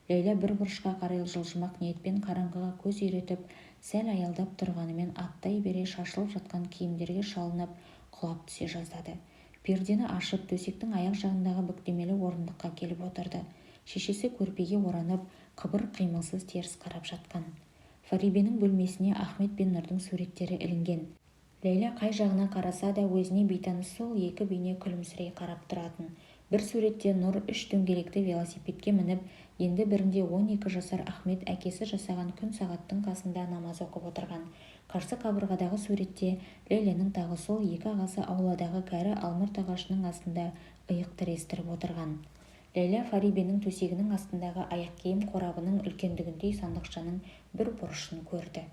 Speaker 1: Ләйлә бір бұрышқа қарай жылжымақ ниетпен қараңғыға көз үйретіп, сәл аялдап тұрғанымен аттай бере шашылып жатқан киімдерге шалынып, құлап түсе жаздады. Пердені ашып, төсектің аяқ жағындағы бүктемелі орындыққа келіп отырды. Шешесі көрпеге оранып, қыбыр қимылсыз теріс қарап жатқан. Фарибенің бөлмесіне Ахмет пен Нұрдың суреттері ілінген. Ләйлә қай жағына қараса да өзіне бейтаныс сол 2 бейне күлімсірей қарап тұратын. Бір суретте Нұр 3 дөңгелекті велосипедке мініп, енді бірінде 12 жасар Ахмет әкесі жасаған күн сағаттың қасында намаз оқып отырған. Қарсы қабырғадағы суретте Ләйләнің тағы сол 2 ағасы ауладағы кәрі алмұрт ағашының астында иық тірестіріп отырған. Ләйлә Фарибенің төсегінің астындағы аяқ киім қорабының үлкендігіндей сандықшаның бір бұрышын көрді.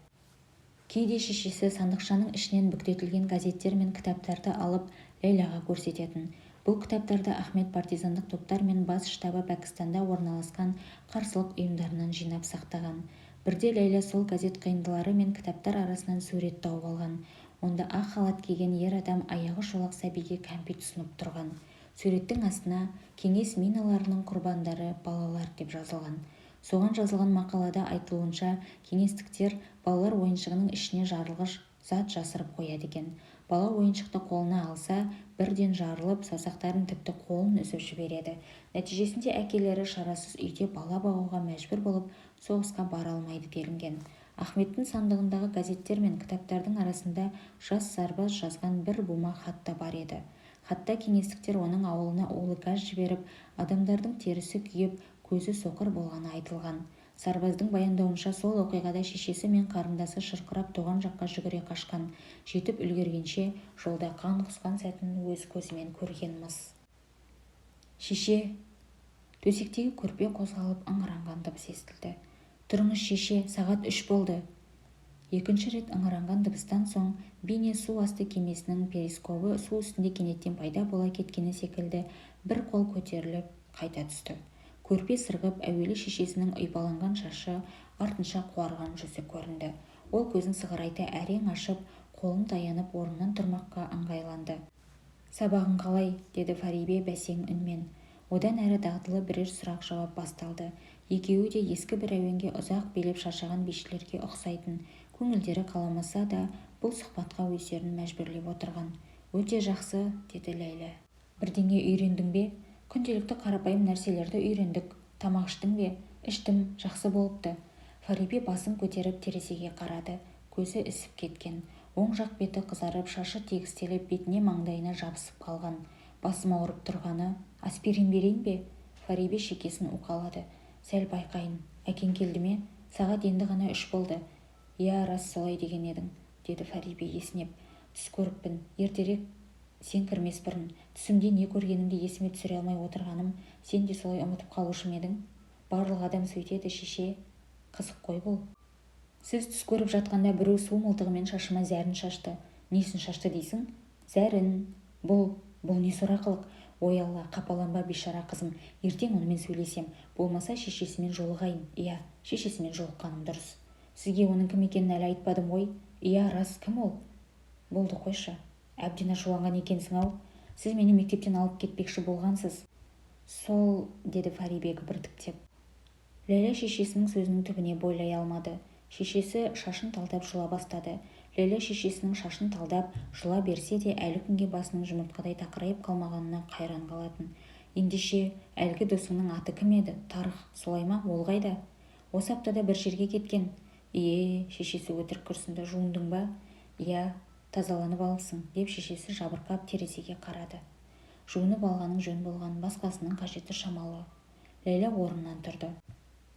Speaker 1: Кейде шешесі сандықшаның ішінен бүктетілген газеттер мен кітаптарды алып Ләйләға көрсететін. Бұл кітаптарды Ахмет партизандық топтар мен бас штабы Пәкістанда орналасқан қарсылық ұйымдарынан жинап сақтаған. Бірде Ләйлә сол газет қиындылары мен кітаптар арасынан сурет тауып алған. Онда ақ халат киген ер адам аяғы шолақ сәбиге кәмпит ұсынып тұрған. Суреттің астына кеңес миналарының құрбандары балалар деп жазылған. Соған жазылған мақалада айтылуынша, кеңестіктер балалар ойыншығының ішіне жарылғыш зат жасырып қояды екен. Бала ойыншықты қолына алса, бірден жарылып, саусақтарын тіпті қолын үзіп жібереді. Нәтижесінде әкелері шарасыз үйде бала бағуға мәжбүр болып, соғысқа бара алмайды делінген. Ахметтің сандығындағы газеттер мен кітаптардың арасында жас сарбаз жазған бір бума хат та бар еді. Хатта кеңестіктер оның ауылына улы газ жіберіп, адамдардың терісі күйіп, көзі соқыр болғаны айтылған. Сарбаздың баяндауынша сол оқиғада шешесі мен қарындасы шырқырап тоған жаққа жүгіре қашқан. Жетіп үлгергенше жолда қан құсқан сәтін өз көзімен көрген-мыс. Шеше! Төсектегі көрпе қозғалып ыңыранған дыбыс естілді. Тұрыңыз шеше, сағат 3 болды. 2-ші рет ыңыранған дыбыстан соң бейне су асты кемесінің перискобы су үстінде кенеттен пайда бола кеткені секілді бір қол көтеріліп қайта түсті. Көрпе сырғып, әуелі шешесінің ұйпаланған шашы, артынша қуарған жүзі көрінді. Ол көзін сығырайта әрең ашып, қолын таянып орнынан тұрмаққа ыңғайланды. Сабағың қалай? Деді Фарибе бәсең үнмен. Одан әрі дағдылы бірер сұрақ жауап басталды. Екеуі де ескі бір әуенге ұзақ билеп шаршаған бишілерге ұқсайтын. Көңілдері қаламаса да бұл сұхбатқа өздерін мәжбүрлеп отырған. Өте жақсы, деді Ләйлә. Бірдеңе үйрендің бе? Күнделікті қарапайым нәрселерді үйрендік. Тамақ іштің бе? Іштім, жақсы болыпты. Фарибе басын көтеріп терезеге қарады. Көзі ісіп кеткен. Оң жақ беті қызарып, шашы тегістеліп, бетіне маңдайына жабысып қалған. Басым ауырып тұрғаны. Аспирин берейін бе? Фарибе шекесін уқалады. Сәл байқайын. Әкең келді ме? Сағат енді ғана 3 болды. Иә, рас солай деген едің, деді Фарибе есінеп. Түс көріппін. Ертерек сен кірмес бұрын. Түсімде не көргенімді есіме түсіре алмай отырғаным, сен де солай ұмытып қалушы едің. Барлық адам сөйтеді, шеше. Қызық қой бұл. Сіз түс көріп жатқанда біреу су мылтығымен шашыма зәрін шашты. Несін шашты дейсің? Зәрін. Бұл не сорақылық. Ой алла, қапаланба бейшара қызым. Ертең онымен сөйлесем. Болмаса шешесімен жолығайын. Иә, шешесімен жолыққаным дұрыс. Сізге оның кім екенін әлі айтпадым ғой. Иә, рас, кім ол? Болды, қойшы. әбден ашуланған екенсің-ау. Сіз мені мектептен алып кетпекші болғансыз. Сол, деді Фарибе кібіртіктеп. Ләйлә шешесінің сөзінің түбіне бойлай алмады. Шешесі шашын талдап жұла бастады. Ләйлә шешесінің шашын талдап жұла берсе де әлі күнге басының жұмыртқадай тақырайып қалмағанына қайран қалатын. Ендеше әлгі досыңның аты кім еді? Тарых, солай ма? Ол қайда? Осы аптада бір жерге кеткен. Шешесі өтірік күрсінді. Жуындың ба? Иә, тазаланып алыпсың, деп шешесі жабырқап терезеге қарады. Жуынып алғаның жөн болған, басқасының қажеті шамалы. Ләйлә орнынан тұрды.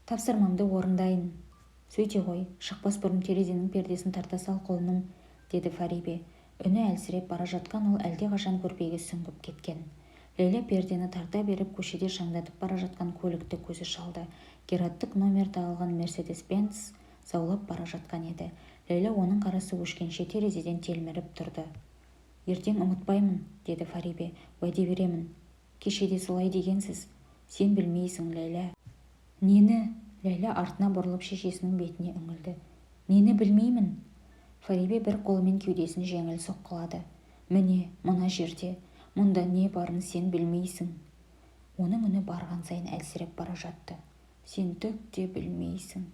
Speaker 1: Тапсырмамды орындайын. Сөйте ғой, шықпас бұрын терезенің пердесін тарта сал құлыным, деді Фарибе. Үні әлсіреп бара жатқан ол әлдеқашан көрпеге сүңгіп кеткен. Ләйлә пердені тарта беріп көшеде шаңдатып бара жатқан көлікті көзі шалды. Гераттық номерді алған Мерседес-Бенц заулап бара жатқан еді. Ләйлә оның қарасы өшкенше терезеден телміріп тұрды. Ертең ұмытпаймын, деді Фарибе. Уәде беремін. Кешеде солай дегенсіз. Сен білмейсің, Ләйлә. Нені? Ләйлә артына бұрылып шешесінің бетіне үңілді. Нені білмеймін? Фарибе бір қолымен кеудесін жеңіл соққылады. Міне, мына жерде, мұнда не барын сен білмейсің. Оның үні барған сайын әлсіреп бара жатты. Сен түк те білмейсің.